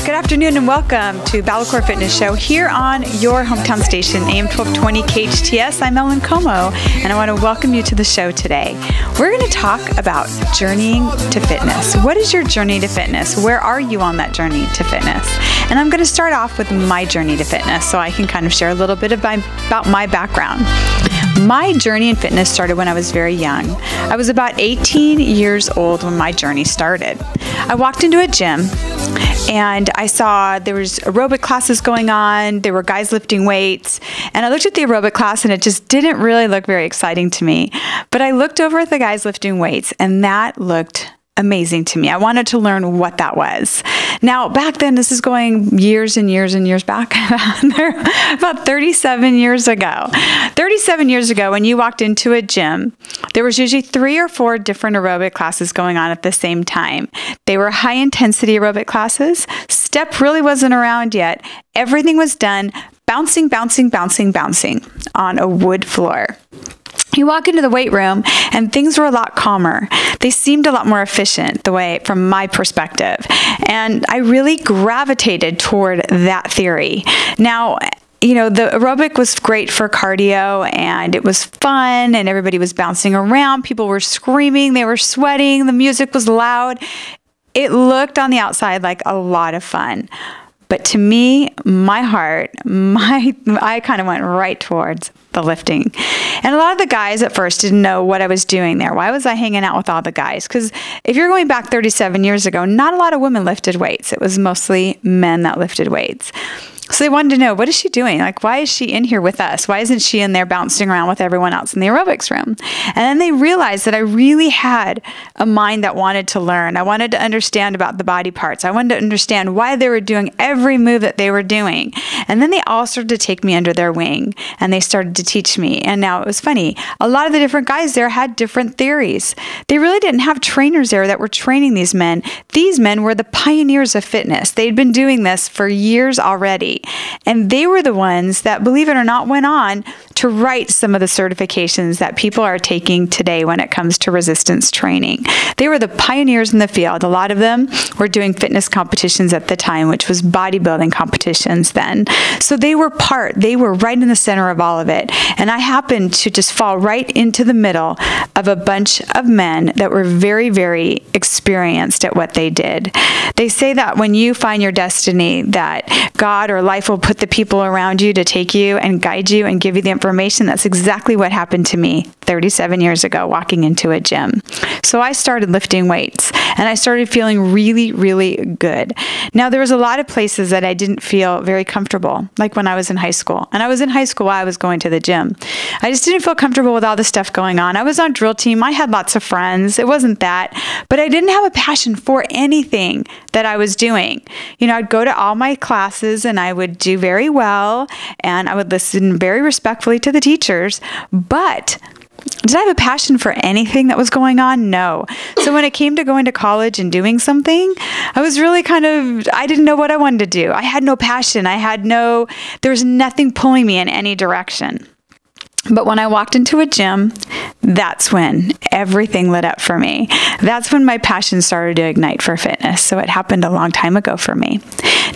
Good afternoon and welcome to BalaCore Fitness Show here on your hometown station, AM 1220 KHTS. I'm Ellen Como, and I want to welcome you to the show today. We're going to talk about journeying to fitness. What is your journey to fitness? Where are you on that journey to fitness? And I'm going to start off with my journey to fitness so I can kind of share a little bit about my background. My journey in fitness started when I was very young. I was about 18 years old when my journey started. I walked into a gym and I saw there was aerobic classes going on. There were guys lifting weights. And I looked at the aerobic class and it just didn't really look very exciting to me. But I looked over at the guys lifting weights and that looked amazing to me. I wanted to learn what that was. Now, back then, this is going years and years and years back, about 37 years ago. 37 years ago, when you walked into a gym, there was usually 3 or 4 different aerobic classes going on at the same time. They were high-intensity aerobic classes. Step really wasn't around yet. Everything was done bouncing, bouncing, bouncing, bouncing on a wood floor. You walk into the weight room and things were a lot calmer. They seemed a lot more efficient from my perspective. And I really gravitated toward that theory. Now, you know, the aerobic was great for cardio and it was fun and everybody was bouncing around. People were screaming, they were sweating, the music was loud. It looked on the outside like a lot of fun. But to me, my heart, I kind of went right towards the lifting. And a lot of the guys at first didn't know what I was doing there. Why was I hanging out with all the guys? Because if you're going back 37 years ago, not a lot of women lifted weights. It was mostly men that lifted weights. So they wanted to know, what is she doing? Like, why is she in here with us? Why isn't she in there bouncing around with everyone else in the aerobics room? And then they realized that I really had a mind that wanted to learn. I wanted to understand about the body parts. I wanted to understand why they were doing every move that they were doing. And then they all started to take me under their wing and they started to teach me. And now it was funny. A lot of the different guys there had different theories. They really didn't have trainers there that were training these men. These men were the pioneers of fitness. They'd been doing this for years already. And they were the ones that, believe it or not, went on to write some of the certifications that people are taking today when it comes to resistance training. They were the pioneers in the field. A lot of them were doing fitness competitions at the time, which was bodybuilding competitions then. So they were right in the center of all of it. And I happened to just fall right into the middle of a bunch of men that were very, very experienced at what they did. They say that when you find your destiny, that God or life will put the people around you to take you and guide you and give you the information. That's exactly what happened to me 37 years ago walking into a gym. So I started lifting weights and I started feeling really, really good. Now, there was a lot of places that I didn't feel very comfortable, like when I was in high school. And I was in high school while I was going to the gym. I just didn't feel comfortable with all the stuff going on. I was on drill team. I had lots of friends. It wasn't that. But I didn't have a passion for anything that I was doing. You know, I'd go to all my classes and I would do very well and I would listen very respectfully to the teachers, but did I have a passion for anything that was going on? No. So when it came to going to college and doing something, I was really I didn't know what I wanted to do. I had no passion. There was nothing pulling me in any direction. But when I walked into a gym, that's when everything lit up for me. That's when my passion started to ignite for fitness. So it happened a long time ago for me.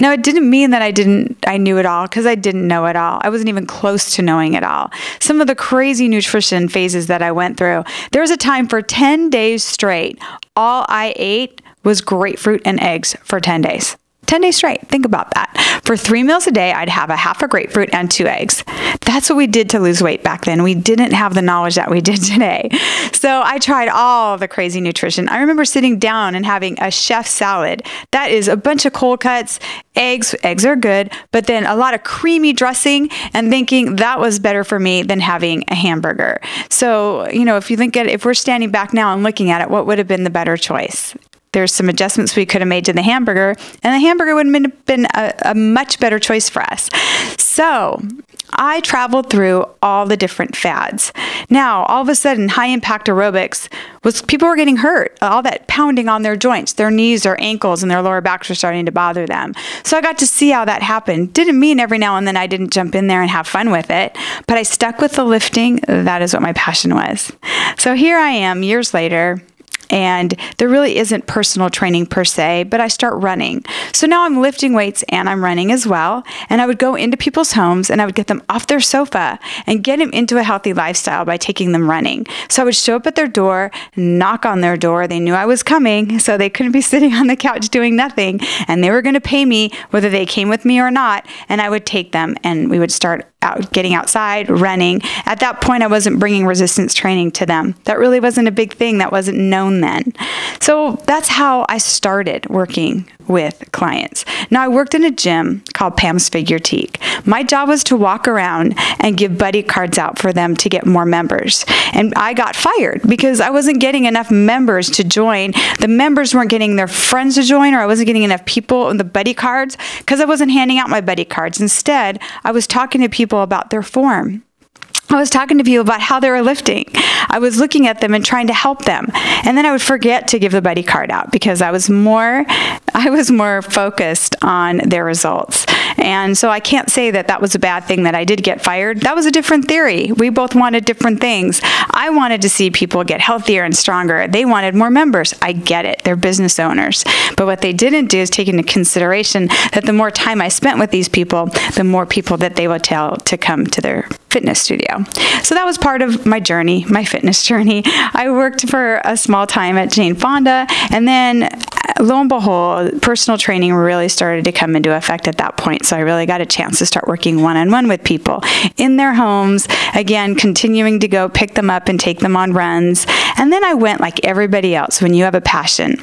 Now, it didn't mean that I knew it all, because I didn't know it all. I wasn't even close to knowing it all. Some of the crazy nutrition phases that I went through, there was a time for 10 days straight, all I ate was grapefruit and eggs for 10 days. 10 days straight. Think about that. For 3 meals a day, I'd have a half a grapefruit and 2 eggs. That's what we did to lose weight back then. We didn't have the knowledge that we did today. So I tried all the crazy nutrition. I remember sitting down and having a chef salad. That is a bunch of cold cuts, eggs. Eggs are good, but then a lot of creamy dressing, and thinking that was better for me than having a hamburger. So, you know, if we're standing back now and looking at it, what would have been the better choice? There's some adjustments we could have made to the hamburger, and the hamburger would have been a much better choice for us. So I traveled through all the different fads. Now, all of a sudden, high-impact aerobics people were getting hurt. All that pounding on their joints, their knees, their ankles, and their lower backs were starting to bother them. So I got to see how that happened. Didn't mean every now and then I didn't jump in there and have fun with it, but I stuck with the lifting. That is what my passion was. So here I am years later, and there really isn't personal training per se, but I start running. So now I'm lifting weights and I'm running as well. And I would go into people's homes and I would get them off their sofa and get them into a healthy lifestyle by taking them running. So I would show up at their door, knock on their door. They knew I was coming, so they couldn't be sitting on the couch doing nothing. And they were going to pay me whether they came with me or not. And I would take them and we would start getting outside, running. At that point, I wasn't bringing resistance training to them. That really wasn't a big thing. That wasn't known then. So that's how I started working with clients. Now, I worked in a gym called Pam's Figuretique. My job was to walk around and give buddy cards out for them to get more members. And I got fired because I wasn't getting enough members to join. The members weren't getting their friends to join, or I wasn't getting enough people in the buddy cards because I wasn't handing out my buddy cards. Instead, I was talking to people about their form. I was talking to people about how they were lifting. I was looking at them and trying to help them. And then I would forget to give the buddy card out because I was more focused on their results. And so I can't say that that was a bad thing that I did get fired. That was a different theory. We both wanted different things. I wanted to see people get healthier and stronger. They wanted more members. I get it. They're business owners. But what they didn't do is take into consideration that the more time I spent with these people, the more people that they would tell to come to their fitness studio. So that was part of my journey, my fitness journey. I worked for a small time at Jane Fonda, and then lo and behold, personal training really started to come into effect at that point. So I really got a chance to start working one-on-one with people in their homes, again, continuing to go pick them up and take them on runs. And then I went like everybody else. When you have a passion,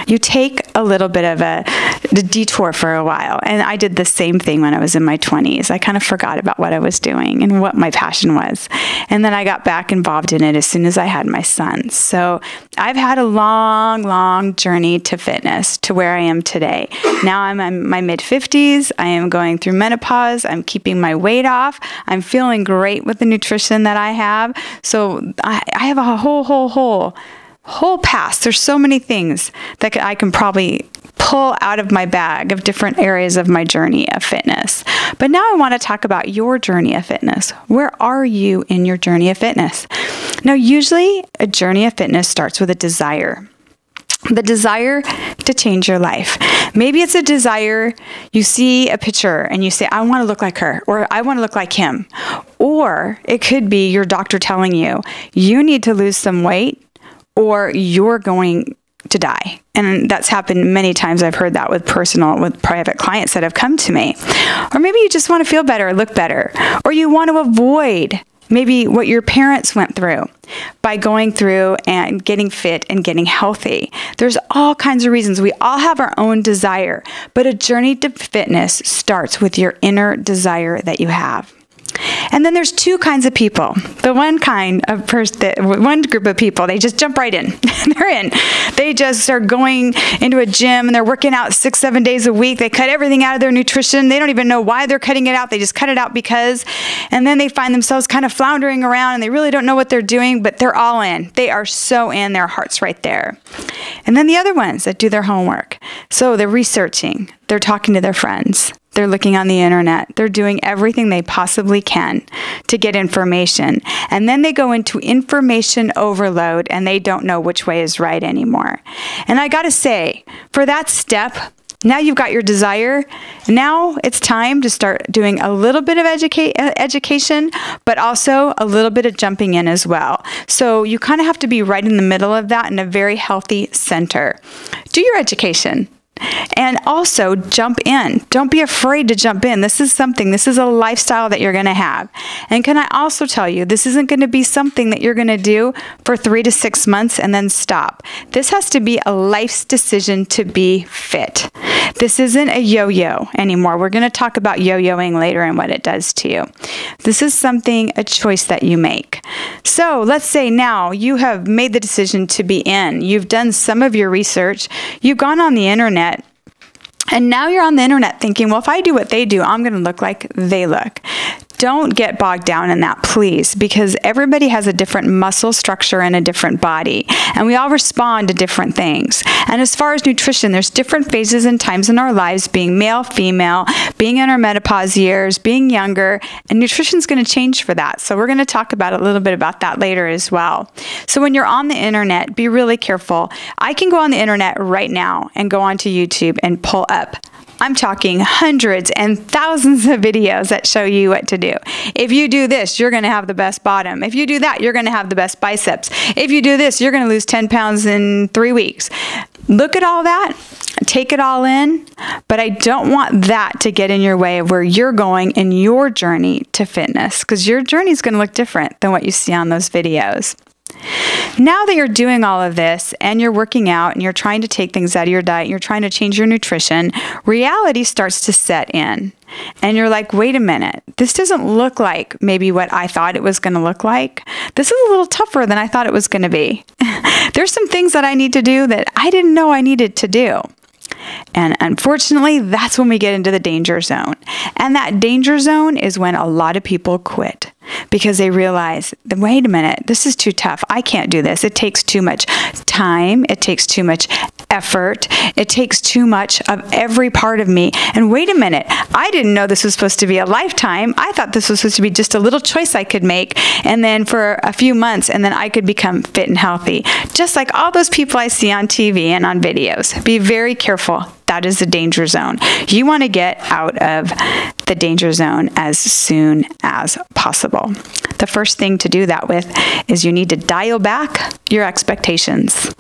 you take a little bit of a detour for a while. And I did the same thing when I was in my 20s. I kind of forgot about what I was doing and what my passion was. And then I got back involved in it as soon as I had my sons. So I've had a long, long journey to fitness to where I am today. Now I'm in my mid-50s. I am going through menopause. I'm keeping my weight off. I'm feeling great with the nutrition that I have. So I have a whole past. There's so many things that I can probably pull out of my bag of different areas of my journey of fitness. But now I want to talk about your journey of fitness. Where are you in your journey of fitness? Now, usually a journey of fitness starts with a desire. The desire to change your life. Maybe it's a desire, you see a picture and you say, I want to look like her, or I want to look like him. Or it could be your doctor telling you, you need to lose some weight or you're going to die. And that's happened many times. I've heard that with private clients that have come to me. Or maybe you just want to feel better, look better, or you want to avoid maybe what your parents went through by going through and getting fit and getting healthy. There's all kinds of reasons. We all have our own desire, but a journey to fitness starts with your inner desire that you have. And then there's two kinds of people. The one kind of one group of people, they just jump right in. They're in. They just are going into a gym and they're working out 6-7 days a week. They cut everything out of their nutrition. They don't even know why they're cutting it out. They just cut it out because. And then they find themselves kind of floundering around and they really don't know what they're doing, but they're all in. They are so in, their heart's right there. And then the other ones that do their homework. So they're researching. They're talking to their friends. They're looking on the internet. They're doing everything they possibly can to get information. And then they go into information overload and they don't know which way is right anymore. And I got to say, for that step, now you've got your desire. Now it's time to start doing a little bit of education, but also a little bit of jumping in as well. So you kind of have to be right in the middle of that in a very healthy center. Do your education. And also jump in. Don't be afraid to jump in. This is a lifestyle that you're going to have. And can I also tell you, this isn't going to be something that you're going to do for 3 to 6 months and then stop. This has to be a life's decision to be fit. This isn't a yo-yo anymore. We're going to talk about yo-yoing later and what it does to you. This is a choice that you make. So let's say now you have made the decision to be in. You've done some of your research. You've gone on the internet. And now you're on the internet thinking, well, if I do what they do, I'm going to look like they look. Don't get bogged down in that, please, because everybody has a different muscle structure and a different body, and we all respond to different things. And as far as nutrition, there's different phases and times in our lives, being male, female, being in our menopause years, being younger, and nutrition's going to change for that. So we're going to talk about a little bit about that later as well. So when you're on the internet, be really careful. I can go on the internet right now and go onto YouTube and pull up, I'm talking hundreds and thousands of videos that show you what to do. If you do this, you're going to have the best bottom. If you do that, you're going to have the best biceps. If you do this, you're going to lose 10 pounds in 3 weeks. Look at all that, take it all in, but I don't want that to get in your way of where you're going in your journey to fitness, because your journey is going to look different than what you see on those videos. Now that you're doing all of this and you're working out and you're trying to take things out of your diet, you're trying to change your nutrition, reality starts to set in. And you're like, wait a minute, this doesn't look like maybe what I thought it was going to look like. This is a little tougher than I thought it was going to be. There's some things that I need to do that I didn't know I needed to do. And unfortunately, that's when we get into the danger zone. And that danger zone is when a lot of people quit because they realize, wait a minute, this is too tough. I can't do this. It takes too much time. It takes too much effort. It takes too much of every part of me. And wait a minute, I didn't know this was supposed to be a lifetime. I thought this was supposed to be just a little choice I could make, and then for a few months, and then I could become fit and healthy. Just like all those people I see on TV and on videos. Be very careful. That is the danger zone. You want to get out of the danger zone as soon as possible. The first thing to do that with is you need to dial back your expectations.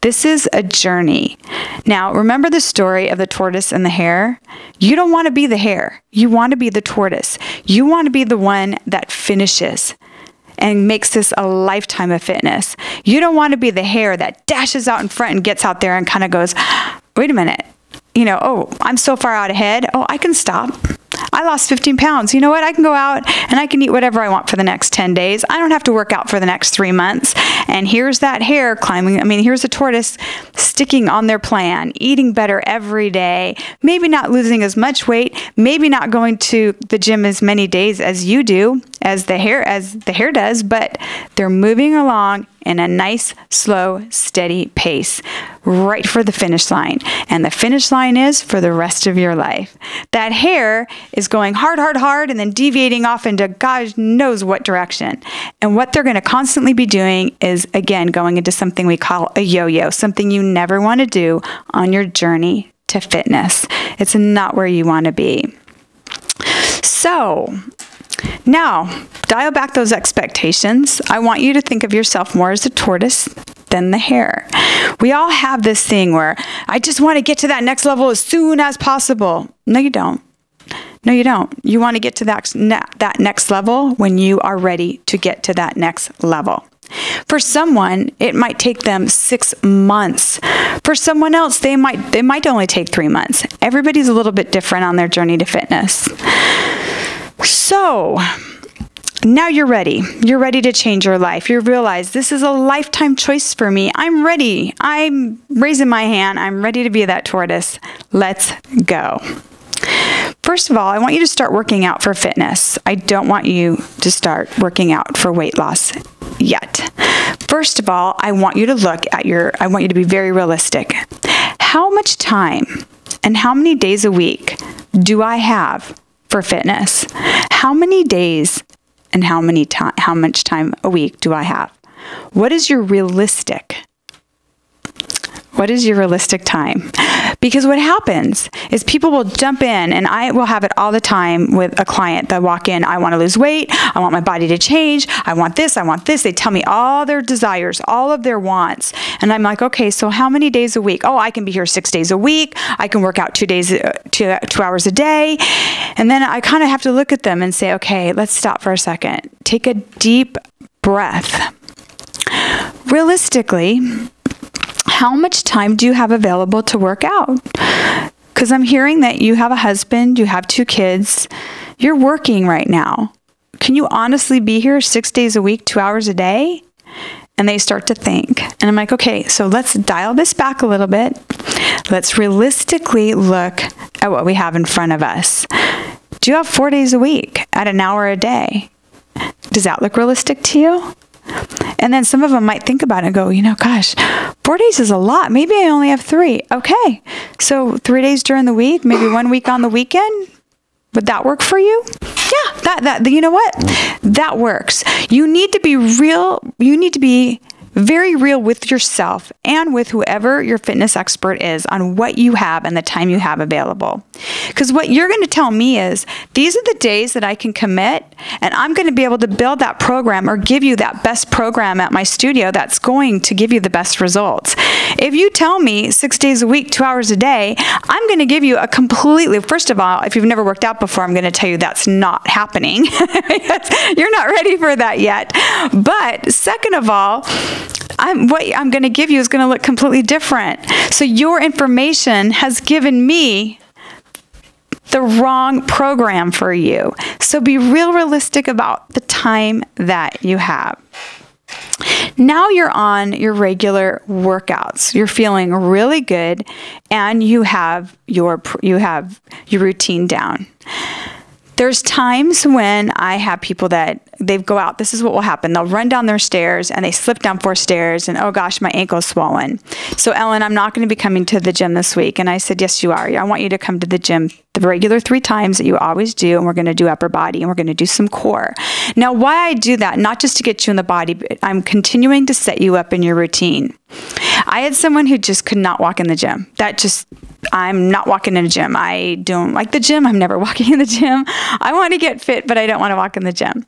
This is a journey. Now, remember the story of the tortoise and the hare? You don't want to be the hare. You want to be the tortoise. You want to be the one that finishes and makes this a lifetime of fitness. You don't want to be the hare that dashes out in front and gets out there and kind of goes, wait a minute. You know, oh, I'm so far out ahead. Oh, I can stop. I lost 15 pounds. You know what? I can go out and I can eat whatever I want for the next 10 days. I don't have to work out for the next 3 months. And here's that hare climbing. Here's a tortoise sticking on their plan, eating better every day, maybe not losing as much weight, maybe not going to the gym as many days as you do, as the hare does, but they're moving along in a nice, slow, steady pace, right for the finish line. And the finish line is for the rest of your life. That hare is going hard, hard, hard, and then deviating off into God knows what direction. And what they're going to constantly be doing is, again, going into something we call a yo-yo, something you never want to do on your journey to fitness. It's not where you want to be. So, now, dial back those expectations. I want you to think of yourself more as a tortoise than the hare. We all have this thing where I just want to get to that next level as soon as possible. No, you don't. No, you don't. You want to get to that next level when you are ready to get to that next level. For someone, it might take them 6 months. For someone else, they might only take 3 months. Everybody's a little bit different on their journey to fitness. So, now you're ready. You're ready to change your life. You realize this is a lifetime choice for me. I'm ready. I'm raising my hand. I'm ready to be that tortoise. Let's go. First of all, I want you to start working out for fitness. I don't want you to start working out for weight loss yet. First of all, I want you to I want you to be very realistic. How much time and how many days a week do I have for fitness? How many days and how much time a week do I have? What is your realistic? What is your realistic time? Because what happens is people will jump in, and I will have it all the time with a client that walk in, I want to lose weight, I want my body to change, I want this, I want this. They tell me all their desires, all of their wants. And I'm like, okay, so how many days a week? Oh, I can be here 6 days a week. I can work out 2 hours a day. And then I kind of have to look at them and say, okay, let's stop for a second. Take a deep breath. Realistically, how much time do you have available to work out? Because I'm hearing that you have a husband, you have 2 kids, you're working right now. Can you honestly be here 6 days a week, 2 hours a day? And they start to think. And I'm like, okay, so let's dial this back a little bit. Let's realistically look at what we have in front of us. Do you have 4 days a week at an hour a day? Does that look realistic to you? And then some of them might think about it and go, gosh, 4 days is a lot. Maybe I only have 3. Okay. So 3 days during the week, maybe 1 week on the weekend. Would that work for you? Yeah, that you know what? That works. You need to be real. You need to be very real with yourself and with whoever your fitness expert is on what you have and the time you have available. Because what you're going to tell me is, these are the days that I can commit, and I'm going to be able to build that program or give you that best program at my studio that's going to give you the best results. If you tell me 6 days a week, 2 hours a day, I'm going to give you a completely, first of all, if you've never worked out before, I'm going to tell you that's not happening. You're not ready for that yet. But second of all, what I'm going to give you is going to look completely different. So your information has given me the wrong program for you. So be real realistic about the time that you have. Now you're on your regular workouts. You're feeling really good, and you have your routine down. There's times when I have people that they go out. This is what will happen. They'll run down their stairs and they slip down 4 stairs and, oh gosh, my ankle's swollen. So Ellen, I'm not going to be coming to the gym this week. And I said, yes, you are. I want you to come to the gym the regular 3 times that you always do. And we're going to do upper body and we're going to do some core. Now, why I do that, not just to get you in the body, but I'm continuing to set you up in your routine. I had someone who just could not walk in the gym. I'm not walking in a gym. I don't like the gym. I'm never walking in the gym. I want to get fit, but I don't want to walk in the gym.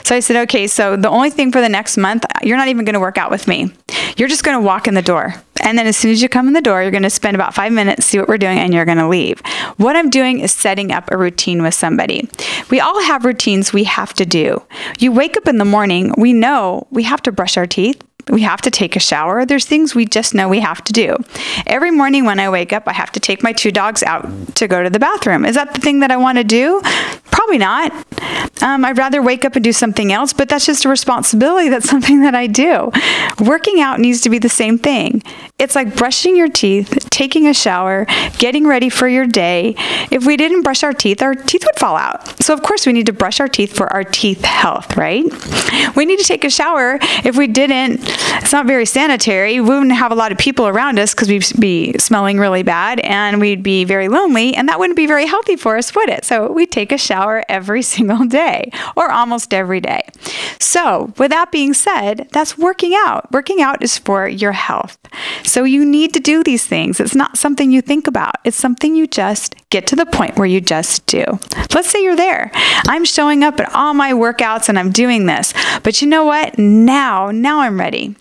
So I said, okay, so the only thing for the next month, you're not even going to work out with me. You're just going to walk in the door. And then as soon as you come in the door, you're going to spend about 5 minutes, see what we're doing, and you're going to leave. What I'm doing is setting up a routine with somebody. We all have routines we have to do. You wake up in the morning, we know we have to brush our teeth. We have to take a shower. There's things we just know we have to do. Every morning when I wake up, I have to take my 2 dogs out to go to the bathroom. Is that the thing that I want to do? Probably not. I'd rather wake up and do something else, but that's just a responsibility. That's something that I do. Working out needs to be the same thing. It's like brushing your teeth, taking a shower, getting ready for your day. If we didn't brush our teeth would fall out. So of course we need to brush our teeth for our teeth health, right? We need to take a shower. If we didn't, it's not very sanitary. We wouldn't have a lot of people around us because we'd be smelling really bad and we'd be very lonely, and that wouldn't be very healthy for us, would it? So we take a shower every single day or almost every day. So with that being said, that's working out. Working out is for your health. So you need to do these things. It's not something you think about. It's something you just get to the point where you just do. Let's say you're there. I'm showing up at all my workouts and I'm doing this. But you know what? Now I'm ready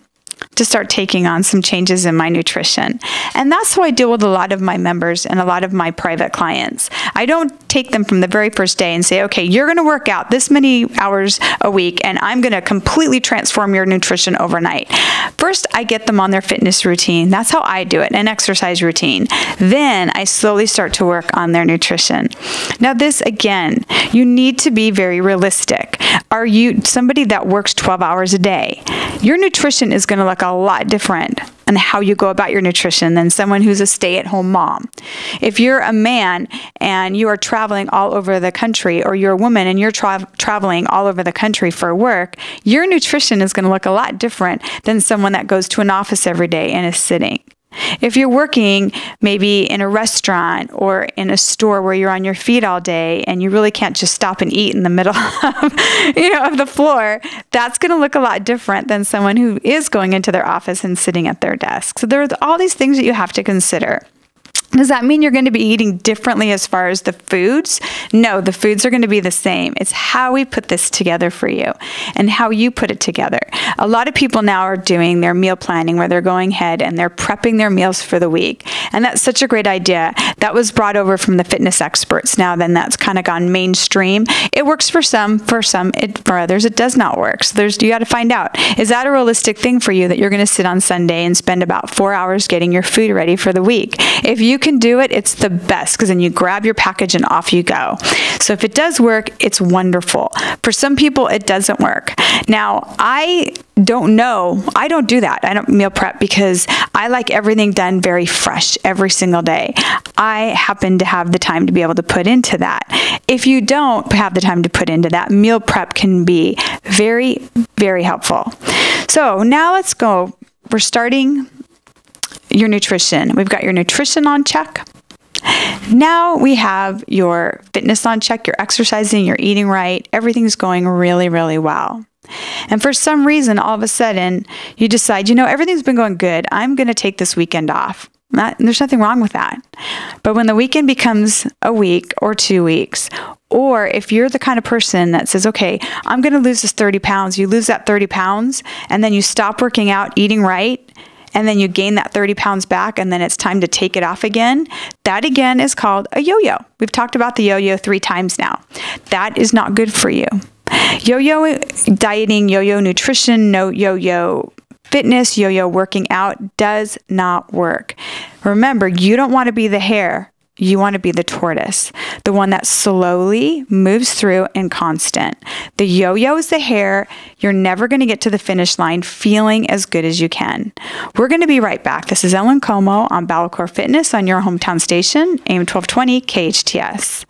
to start taking on some changes in my nutrition. And that's how I deal with a lot of my members and a lot of my private clients. I don't take them from the very first day and say, okay, you're going to work out this many hours a week and I'm going to completely transform your nutrition overnight. First, I get them on their fitness routine. That's how I do it, an exercise routine. Then I slowly start to work on their nutrition. Now this, again, you need to be very realistic. Are you somebody that works 12 hours a day? Your nutrition is going to look a lot different on how you go about your nutrition than someone who's a stay-at-home mom. If you're a man and you are traveling all over the country, or you're a woman and you're traveling all over the country for work, your nutrition is going to look a lot different than someone that goes to an office every day and is sitting. If you're working maybe in a restaurant or in a store where you're on your feet all day and you really can't just stop and eat in the middle of the floor, that's going to look a lot different than someone who is going into their office and sitting at their desk. So there's all these things that you have to consider. Does that mean you're going to be eating differently as far as the foods? No, the foods are going to be the same. It's how we put this together for you and how you put it together. A lot of people now are doing their meal planning where they're going ahead and they're prepping their meals for the week. And that's such a great idea. That was brought over from the fitness experts. Now then that's kind of gone mainstream. It works for some, for others it does not work. So you got to find out, is that a realistic thing for you that you're going to sit on Sunday and spend about 4 hours getting your food ready for the week? If you you can do it, it's the best, because then you grab your package and off you go. So if it does work, it's wonderful. For some people, it doesn't work. Now, I don't know. I don't do that. I don't meal prep because I like everything done very fresh every single day. I happen to have the time to be able to put into that. If you don't have the time to put into that, meal prep can be very, very helpful. So now let's go. We're starting your nutrition. We've got your nutrition on check. Now we have your fitness on check, you're exercising, you're eating right, everything's going really, really well. And for some reason, all of a sudden, you decide, everything's been going good. I'm going to take this weekend off. There's nothing wrong with that. But when the weekend becomes a week or 2 weeks, or if you're the kind of person that says, okay, I'm going to lose this 30 pounds, you lose that 30 pounds, and then you stop working out, eating right, and then you gain that 30 pounds back, and then it's time to take it off again. That again is called a yo-yo. We've talked about the yo-yo 3 times now. That is not good for you. Yo-yo dieting, yo-yo nutrition, no yo-yo fitness, yo-yo working out does not work. Remember, you don't want to be the hare. You want to be the tortoise, the one that slowly moves through and constant. The yo-yo is the hare. You're never going to get to the finish line feeling as good as you can. We're going to be right back. This is Ellen Como on BalaCore Fitness on your hometown station, AM 1220 KHTS.